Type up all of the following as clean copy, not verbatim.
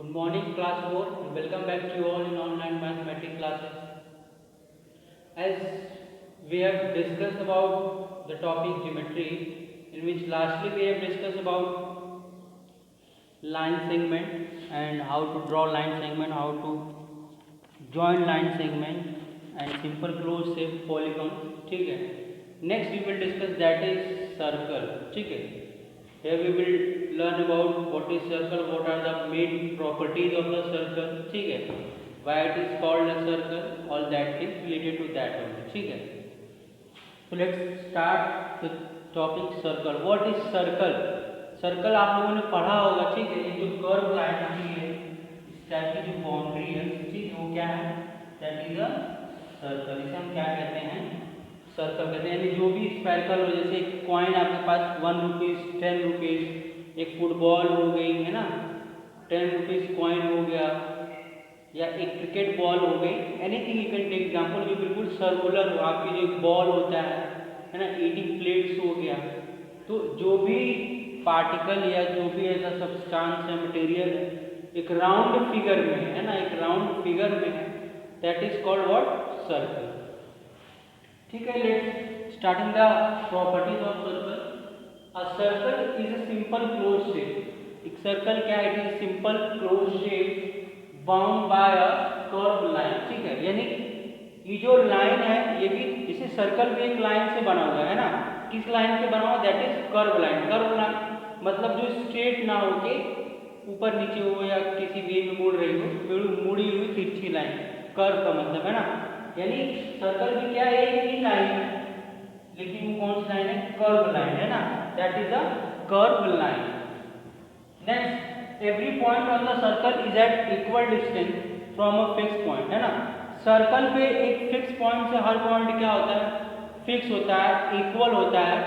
Good morning, class 4, and welcome back to you all in online mathematics classes. As we have discussed about the topic geometry, in which lastly we have discussed about line segment and how to draw line segment, how to join line segment and simple closed shape polygon. ठीक है. Next we will discuss that is circle. ठीक है. Here we will learn about what is circle, what are the main properties of the circle. ठीक है. Why it is called a circle, all that things related to that only. ठीक है. So let's start the topic circle. What is circle? Circle आप लोगों ने पढ़ा होगा. ठीक है. ये जो कर्व लाइन होती है, इस टाइप की जो बाउंड्री है, ठीक है, वो क्या है? That is a circle. इसे हम क्या कहते हैं? सर्कल कहते हैं. यानी जो भी स्पेरिकल हो, जैसे एक कॉइन आपके पास 1 रुपीज़, 10 रुपीज़, एक फुटबॉल हो गई है ना, 10 रुपीज़ कॉइन हो गया, या एक क्रिकेट बॉल हो गई, anything you can take example जो बिल्कुल सर्कुलर हो. आपकी जो एक बॉल होता है ना, ईटिंग प्लेट्स हो गया. तो जो भी पार्टिकल या जो भी ऐसा सब्सटेंस है, मटेरियल है, एक राउंड फिगर में है ना, एक राउंड फिगर में है, that is called what? Circle. ठीक है. Let's starting the properties of circle. A circle is a simple close shape. एक सर्कल क्या है? It is simple close shape bound by a curve line. ठीक है. यानी ये जो लाइन है, ये भी, इसे सर्कल भी एक लाइन से बना हुआ है ना. किस लाइन से बना हुआ? That is curve line. Curve line मतलब जो स्ट्रेट ना होके ऊपर नीचे हो या किसी वे में मुड़ रही हो, मुड़ी हुई तिरछी लाइन. कर्व का मतलब है ना. यानी सर्कल भी क्या है? एक ही लाइन है, लेकिन वो कौन सी लाइन है? कर्व लाइन है ना. That is a curve line. Next, every point on the circle is at equal distance from a fix point. है ना. सर्कल पे एक फिक्स पॉइंट से हर पॉइंट क्या होता है? फिक्स होता है, इक्वल होता है.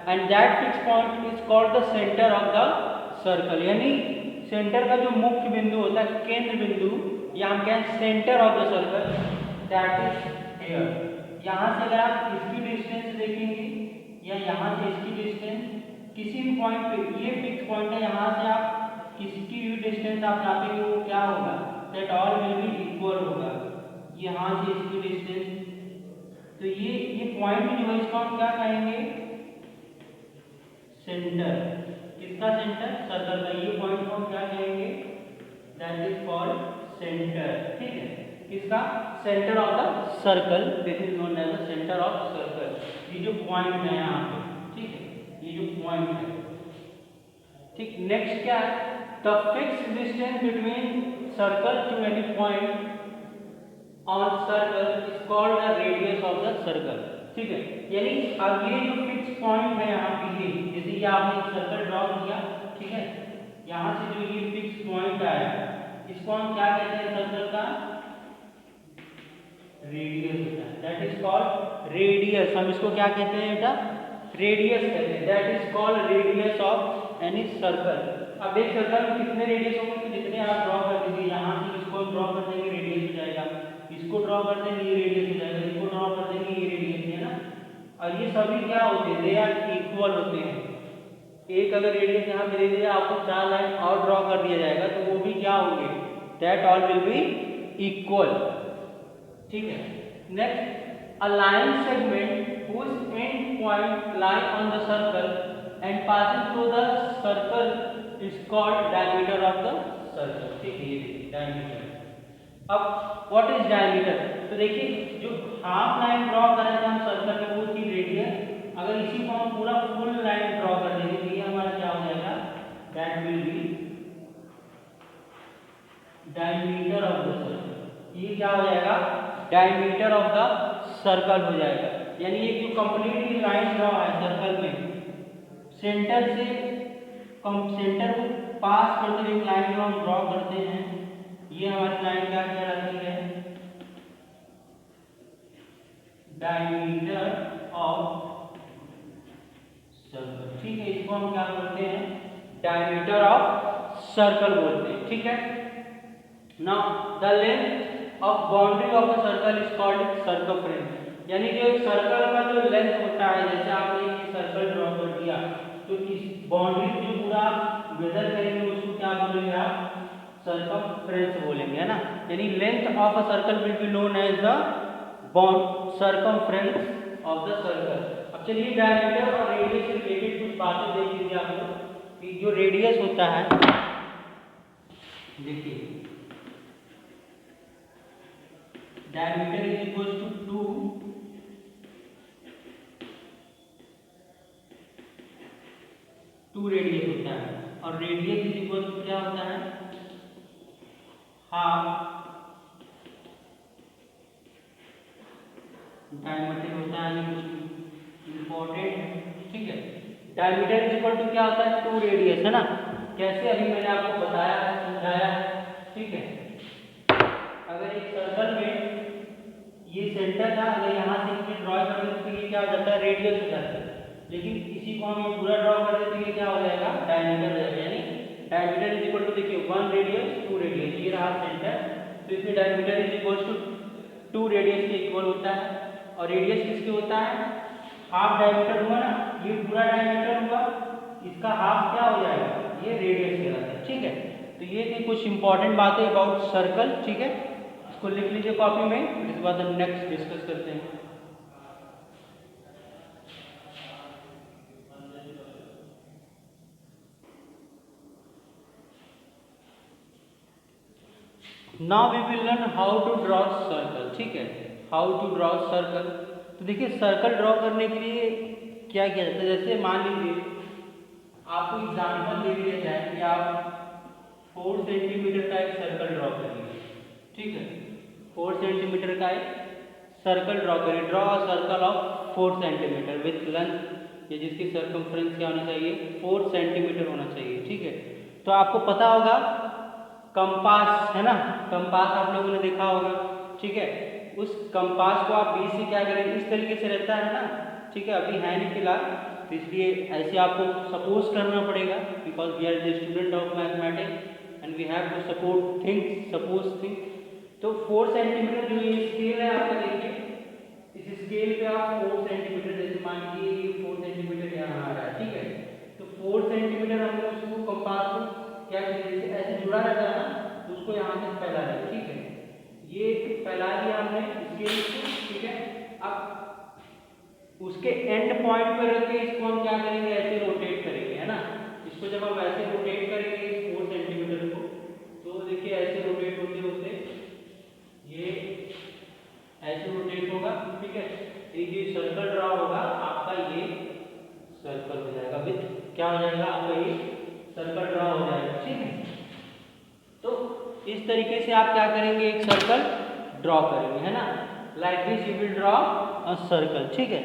And that fix point is called the centre of the circle. यानी सेंटर का जो मुख्य बिंदु होता है, केंद्र बिंदु, या हम कहें centre of the circle, that is here. यहाँ से अगर आप इसकी डिस्टेंस देखेंगे या यहाँ से इसकी डिस्टेंस, किसी भी पॉइंट पे, ये फिक्स पॉइंट है, यहाँ से आप किसी की भी डिस्टेंस आप नापेंगे, वो क्या होगा? That all will be equal होगा. यहाँ से इसकी डिस्टेंस, तो ये पॉइंट जो है, इसको हम क्या कहेंगे? सेंटर. किसका सेंटर? सर्कल का. ये पॉइंट को हम क्या कहेंगे? That is called centre. ठीक है. किसका? Centre of the circle. This is known as the centre of circle. ये जो पॉइंट है यहाँ पे, ठीक है, ये जो पॉइंट है. ठीक. नेक्स्ट क्या है? The fix distance between circle to any point on circle is called the radius of the circle. ठीक है. यानी अब ये जो फिक्स पॉइंट है यहाँ पे, ये जैसे ये आपने एक सर्कल ड्रॉ किया, ठीक है, यहाँ से जो ये फिक्स पॉइंट आया, इसको हम क्या कहते हैं? सर्कल का रेडियस होता है. That is called radius. हम इसको क्या कहते हैं बेटा? रेडियस कहते हैं. That is called radius of any circle. अब एक सर्कल में कितने रेडियस होंगे? तो जितने आप ड्रॉ कर दीजिए, यहाँ से इसको ड्रॉ कर देंगे, रेडियस हो जाएगा. इसको ड्रॉ कर देंगे, ये रेडियस हो जाएगा. इसको ड्रॉ कर देंगे, ये रेडियस है ना. और ये सभी क्या होते हैं? दे आर इक्वल होते हैं. एक अगर रेडियस यहाँ पे दे दिया, आपको 4 लाइन और ड्रॉ कर दिया जाएगा, तो वो भी क्या होंगे? That all will be equal. ठीक है. Next, a line segment whose end point lie on the circle and passing through the circle is called diameter of the circle. ठीक है. ये diameter. अब व्हाट इज डायमीटर? तो देखिए, जो half line draw कर रहे थे हम सर्कल में, वो थी रेडियस. अगर इसी को हम पूरा फुल लाइन ड्रॉ कर देंगे, तो ये हमारा क्या हो जाएगा? That will be diameter of the circle. ये क्या हो जाएगा? डायमीटर ऑफ द सर्कल हो जाएगा. यानी ये जो कंप्लीटली लाइन ड्रॉ है सर्कल में, सेंटर से सेंटर को पास करते हुए एक लाइन जो हम ड्रॉ करते हैं, ये हमारी लाइन क्या कहलाती है? Diameter of circle. ठीक है. इसको हम क्या बोलते हैं? डायमीटर ऑफ सर्कल बोलते हैं. ठीक है. Now the length of boundary of a circle is called circumference. यानी जो एक सर्कल का जो लेंथ होता है, जैसे आपने ये सर्कल ड्रॉ कर दिया, तो इस बाउंड्री को जो पूरा मेजर करेंगे, उसको क्या बोलेंगे आप? सर्कमफ्रेंस बोलेंगे, है ना, यानी length of a circle will be known as the bond circumference of the circle. अब चलिए डायमीटर और रेडियस से रिलेटेड कुछ बातें देख लीजिए आप लोग कि जो रेडियस होता है, देखिए diameter is equal to 2 radius होता है और रेडियस इज इक्वल टू क्या होता है, हाफ डायमीटर होता है, कुछ इंपॉर्टेंट है, ठीक है। डायमीटर इज इक्वल टू क्या होता है, 2 रेडियस, है ना, कैसे अभी मैंने आपको बताया है, समझाया है, ठीक है। अगर एक सर्कल में ये सेंटर था, अगर यहाँ से इसे ड्रॉ कर दें तो ये क्या हो जाता है, रेडियस हो जाता है, लेकिन इसी को हम ये पूरा ड्रॉ कर दें तो ये क्या हो जाएगा, डायमीटर हो जाएगा, यानी डायमीटर इज इक्वल टू, देखिए 1 रेडियस 2 रेडियस, ये रहा सेंटर, तो इसमें diameter is equal to 2 radius के इक्वल होता है। और रेडियस किसके होता है, हाफ डायमीटर हुआ ना, ये पूरा डायमीटर हुआ, इसका हाफ क्या हो जाएगा, ये रेडियस कहलाता है, ठीक है। तो ये थी कुछ इंपॉर्टेंट बातें अबाउट सर्कल, ठीक है, इसको लिख लीजिए कॉपी में, फिर इसके बाद हम नेक्स्ट डिस्कस करते हैं। Now we will learn how to draw circle, ठीक है, हाउ टू ड्रॉ सर्कल। तो देखिए सर्कल ड्रॉ करने के लिए क्या किया जाता है, जैसे मान लीजिए आपको एग्जाम्पल दे दिया जाए कि आप 4 सेंटीमीटर का एक सर्कल ड्रॉ करिए, ठीक है, 4 सेंटीमीटर का एक सर्कल ड्रॉ करिए, draw a circle of 4 centimetre with length, ये जिसकी सर्कमफ्रेंस क्या होना चाहिए, 4 सेंटीमीटर होना चाहिए, ठीक है। तो आपको पता होगा कंपास, है ना, कंपास आप लोगों ने देखा होगा, ठीक है, उस कंपास को आप बीच से क्या करेंगे, इस तरीके से रहता है ना, ठीक है, अभी है नहीं फिलहाल, तो इसलिए ऐसे आपको सपोज करना पड़ेगा, because we are the student of mathematics and we have to support things, suppose thing. तो 4 सेंटीमीटर जो ये स्केल है आपका, देखिए इस स्केल पे आप 4 सेंटीमीटर, जैसे मान लीजिए 4 सेंटीमीटर यहाँ आ रहा है, ठीक है, तो 4 सेंटीमीटर हमने उसको कंपास को क्या करेंगे, ऐसे जुड़ा रहता है ना, तो उसको यहाँ से फैला दें, ठीक है, ये फैला दिया हमने स्केल को, ठीक है। अब उसके एंड पॉइंट पर रख के इसको हम क्या करेंगे, ऐसे रोटेट करेंगे, है ना, इसको जब हम ऐसे रोटेट करेंगे 4 सेंटीमीटर को, तो देखिए ऐसे रोटेट होते होते ये ऐसे रोटेट होगा, ठीक है, ये सर्कल ड्रॉ होगा आपका, ये सर्कल हो जाएगा विथ क्या हो जाएगा आपका, ये सर्कल ड्रॉ हो जाएगा, ठीक है। तो इस तरीके से आप क्या करेंगे, एक सर्कल ड्रॉ करेंगे, है ना, like this you will draw a circle, ठीक है।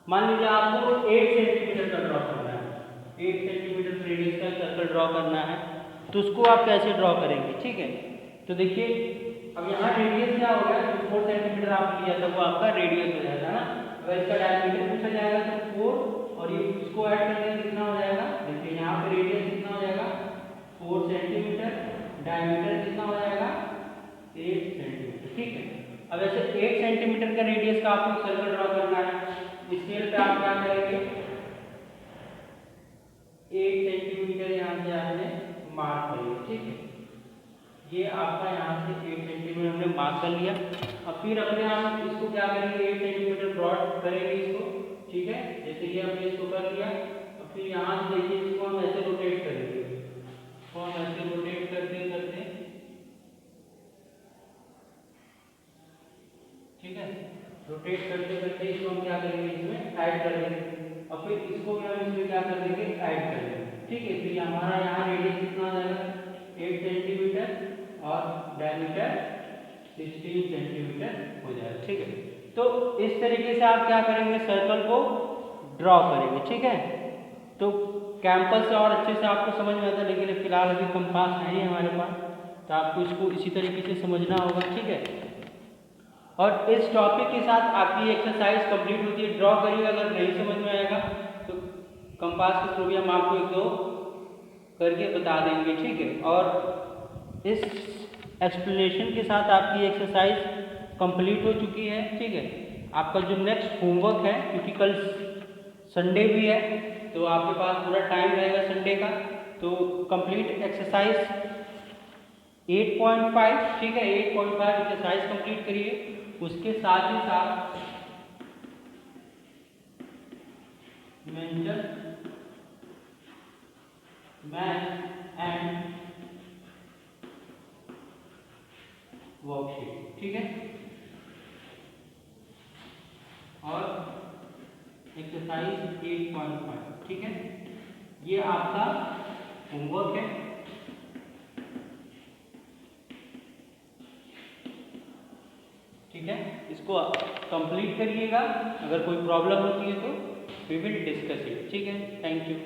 मान लीजिए आपको 8 सेंटीमीटर का ड्रॉ करना है, 8 सेंटीमीटर रेडियस का सर्कल ड्रॉ करना है, तो उसको आप कैसे ड्रॉ करेंगे, ठीक है। तो देखिए अब यहाँ रेडियस क्या हो गया, जो 4 सेंटीमीटर आपने लिया था वो आपका रेडियस हो जाएगा ना, अगर इसका डायमीटर पूछा जाएगा तो 4 और ये इसको ऐड कर देंगे, कितना हो जाएगा, देखिए यहाँ पे रेडियस कितना हो जाएगा 4 सेंटीमीटर, डायमीटर कितना हो जाएगा 8 सेंटीमीटर, ठीक है। अब ऐसे 8 सेंटीमीटर का रेडियस का आपको सर्कल ड्रॉ करना है, स्केल पे आप क्या करेंगे, 8 सेंटीमीटर यहाँ से आपने मार्क करिए, ठीक है, ये आपका यहाँ से 8 सेंटीमीटर हमने मार्क कर लिया। अब फिर अपने आप इसको क्या करेंगे, 8 सेंटीमीटर ब्रॉड करेंगे इसको, ठीक है, जैसे कि हमने इसको कर लिया। अब फिर यहाँ से देखिए इसको हम ऐसे रोटेट करेंगे, तो हम ऐसे रोटेट करते करते, ठीक है, रोटेट करते करते इसको हम क्या करेंगे, इसमें ऐड कर देंगे, और फिर इसको भी हम इसमें क्या कर देंगे, ऐड कर देंगे, ठीक है। फिर हमारा यहाँ रेडियस कितना आ जाएगा 8 सेंटीमीटर और डायमीटर 16 सेंटीमीटर हो जाएगा, ठीक है। तो इस तरीके से आप क्या करेंगे, सर्कल को ड्रॉ करेंगे, ठीक है। तो कैंपस से और अच्छे से आपको समझ में आता है, लेकिन फिलहाल अभी कंपास है ही हमारे पास, तो आपको इसको इसी तरीके से समझना होगा, ठीक है। और इस टॉपिक के साथ आपकी एक्सरसाइज कंप्लीट होती है, ड्रॉ करिए, अगर नहीं समझ में आएगा तो कंपास के थ्रू भी हम आपको 1-2 करके बता देंगे, ठीक है। और इस एक्सप्लेनेशन के साथ आपकी एक्सरसाइज कंप्लीट हो चुकी है, ठीक है। आपका जो नेक्स्ट होमवर्क है, क्योंकि कल संडे भी है तो आपके पास पूरा टाइम रहेगा संडे का, तो कंप्लीट एक्सरसाइज 8.5, ठीक है, 8.5 एक्सरसाइज कंप्लीट करिए। उसके साथ ही साथ मेंशन मैथ एंड वर्कशीट, ठीक है, और एक्सरसाइज 8.5, ठीक है, ये आपका होमवर्क है। ठीक है, इसको कंप्लीट करिएगा। अगर कोई प्रॉब्लम होती है तो वी विल डिस्कस इट। ठीक है, थैंक यू।